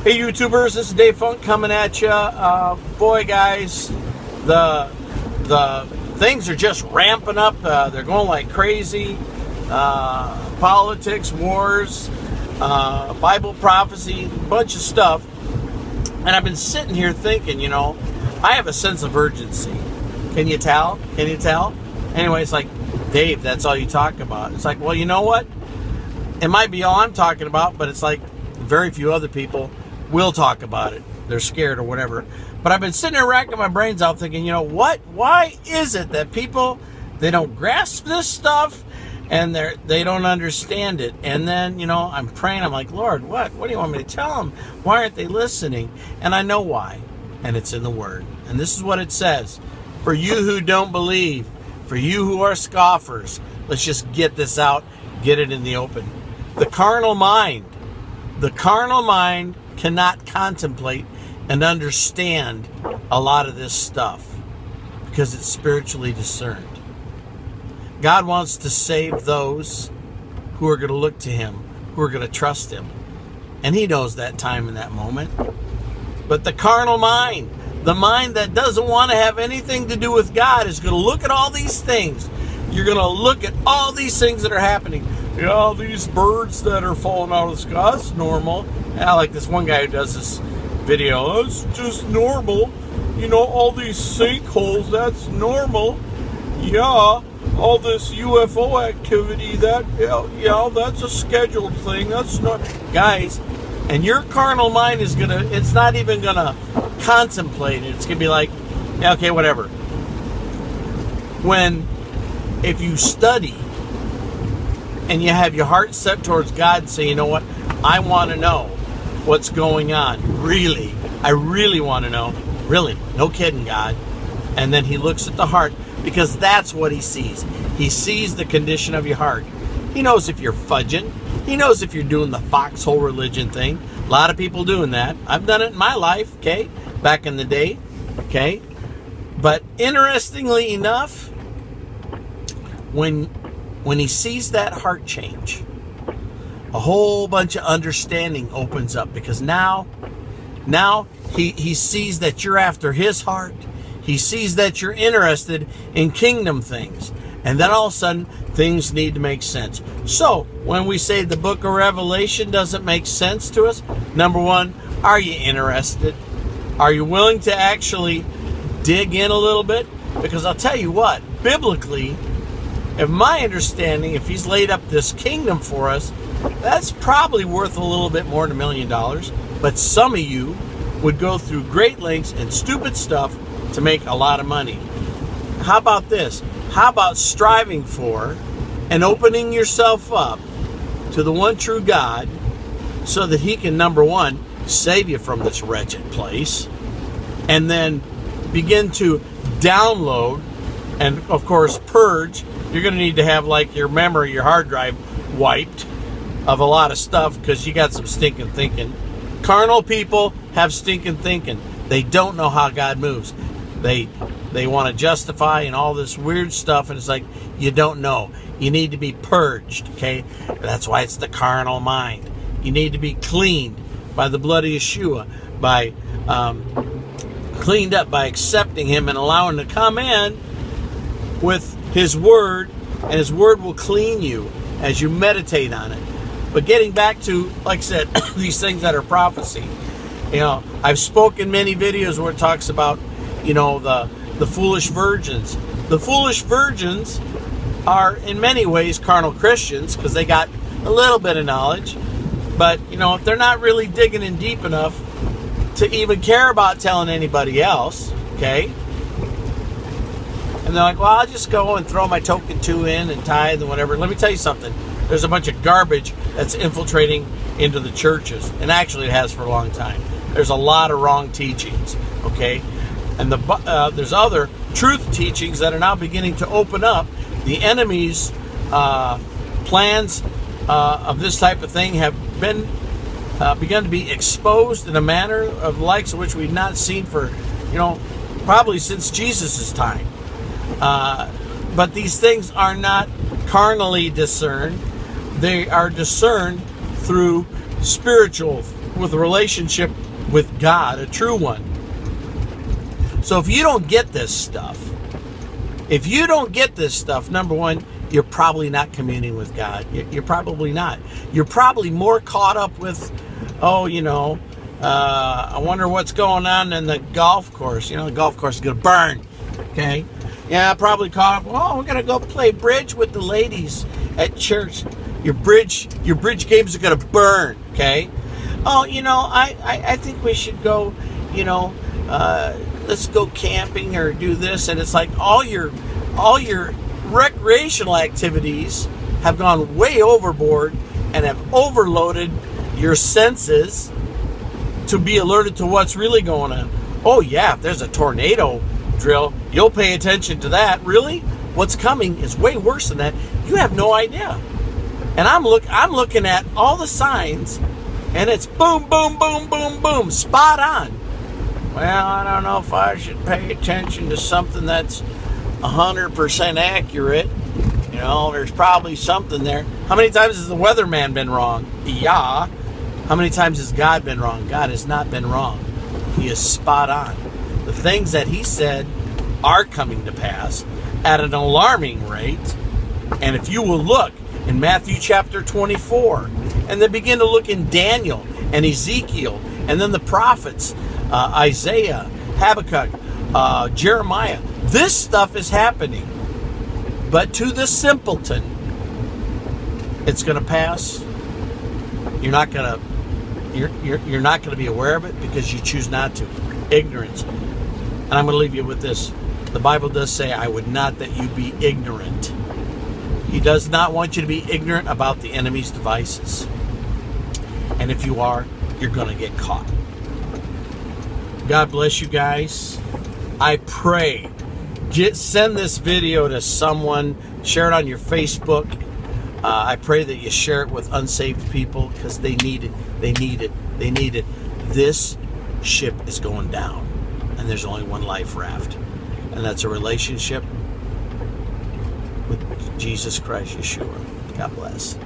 Hey YouTubers, this is Dave Funk coming at you. Boy guys, the things are just ramping up. They're going like crazy. Politics, wars, Bible prophecy, a bunch of stuff. And I've been sitting here thinking, I have a sense of urgency. Can you tell? Can you tell? Anyway, it's like, Dave, that's all you talk about. It's like, well, you know what? It might be all I'm talking about, but it's like very few other people will talk about it. They're scared or whatever. But I've been sitting there racking my brains out thinking, what? Why is it that people, they don't grasp this stuff and they don't understand it? And then, I'm praying. I'm like, Lord, what do you want me to tell them? Why aren't they listening? And I know why. And it's in the Word. And this is what it says. For you who don't believe, for you who are scoffers, let's just get this out, get it in the open. The carnal mind cannot contemplate and understand a lot of this stuff because it's spiritually discerned. God wants to save those who are going to look to Him, who are going to trust Him. And He knows that time and that moment. But the carnal mind, the mind that doesn't want to have anything to do with God, is going to look at all these things. You're going to look at all these things that are happening. Yeah, these birds that are falling out of the sky, that's normal. Yeah, like this one guy who does this video, it's just normal. All these sinkholes, that's normal. Yeah, all this UFO activity, that's a scheduled thing. That's not, guys. And your carnal mind is it's not even gonna contemplate it. It's gonna be like, yeah, okay, whatever. If you study and you have your heart set towards God and say, you know what, I want to know what's going on. Really, I really want to know. Really, no kidding, God. And then He looks at the heart, because that's what He sees. He sees the condition of your heart. He knows if you're fudging. He knows if you're doing the foxhole religion thing. A lot of people doing that. I've done it in my life, okay, back in the day, okay. But interestingly enough, when He sees that heart change, a whole bunch of understanding opens up, because now he sees that you're after His heart. He sees that you're interested in kingdom things. And then all of a sudden, things need to make sense. So, when we say the book of Revelation doesn't make sense to us, number one, are you interested? Are you willing to actually dig in a little bit? Because I'll tell you what, biblically, if my understanding, if He's laid up this kingdom for us, that's probably worth a little bit more than $1 million. But some of you would go through great lengths and stupid stuff to make a lot of money. How about this? How about striving for and opening yourself up to the one true God so that He can, number one, save you from this wretched place, and then begin to download and, of course, purge. You're going to need to have like your memory, your hard drive wiped of a lot of stuff, because you got some stinking thinking. Carnal people have stinking thinking. They don't know how God moves. They want to justify and all this weird stuff, and it's like, you don't know. You need to be purged, okay? That's why it's the carnal mind. You need to be cleaned by the blood of Yeshua, by cleaned up by accepting Him and allowing Him to come in with His Word, and His Word will clean you as you meditate on it. But getting back to, like I said, these things that are prophecy. I've spoken many videos where it talks about, the foolish virgins. The foolish virgins are in many ways carnal Christians, because they got a little bit of knowledge, but if they're not really digging in deep enough to even care about telling anybody else, okay? And they're like, well, I'll just go and throw my token 2 in and tithe and whatever. Let me tell you something. There's a bunch of garbage that's infiltrating into the churches, and actually it has for a long time. There's a lot of wrong teachings, okay? And there's other truth teachings that are now beginning to open up. The enemy's plans of this type of thing have begun to be exposed in a manner of the likes of which we've not seen for, probably since Jesus' time. But these things are not carnally discerned. They are discerned through spiritual with a relationship with God, a true one. So if you don't get this stuff, number one, you're probably not communing with God. You're probably not. You're probably more caught up with, I wonder what's going on in the golf course. The golf course is going to burn. Okay? Yeah, probably caught up. We're going to go play bridge with the ladies at church. Your bridge games are going to burn. Okay? I think we should go, let's go camping or do this. And it's like all your recreational activities have gone way overboard and have overloaded your senses to be alerted to what's really going on. Oh yeah, if there's a tornado drill, you'll pay attention to that. Really? What's coming is way worse than that. You have no idea. And I'm looking at all the signs, and it's boom, boom, boom, boom, boom, spot on. Well, I don't know if I should pay attention to something that's 100% accurate. There's probably something there. How many times has the weatherman been wrong? Yeah. How many times has God been wrong? God has not been wrong. He is spot on. The things that he said are coming to pass at an alarming rate. And if you will look in Matthew chapter 24, and then begin to look in Daniel and Ezekiel, and then the prophets, Isaiah, Habakkuk, Jeremiah, this stuff is happening. But to the simpleton, it's going to pass. You're not going to be aware of it because you choose not to. Ignorance. And I'm going to leave you with this. The Bible does say, I would not that you be ignorant. He does not want you to be ignorant about the enemy's devices. And if you are, you're going to get caught. God bless you guys. I pray. Send this video to someone. Share it on your Facebook. I pray that you share it with unsaved people because they need it. They need it. They need it. This ship is going down. And there's only one life raft. And that's a relationship with Jesus Christ, Yeshua. God bless.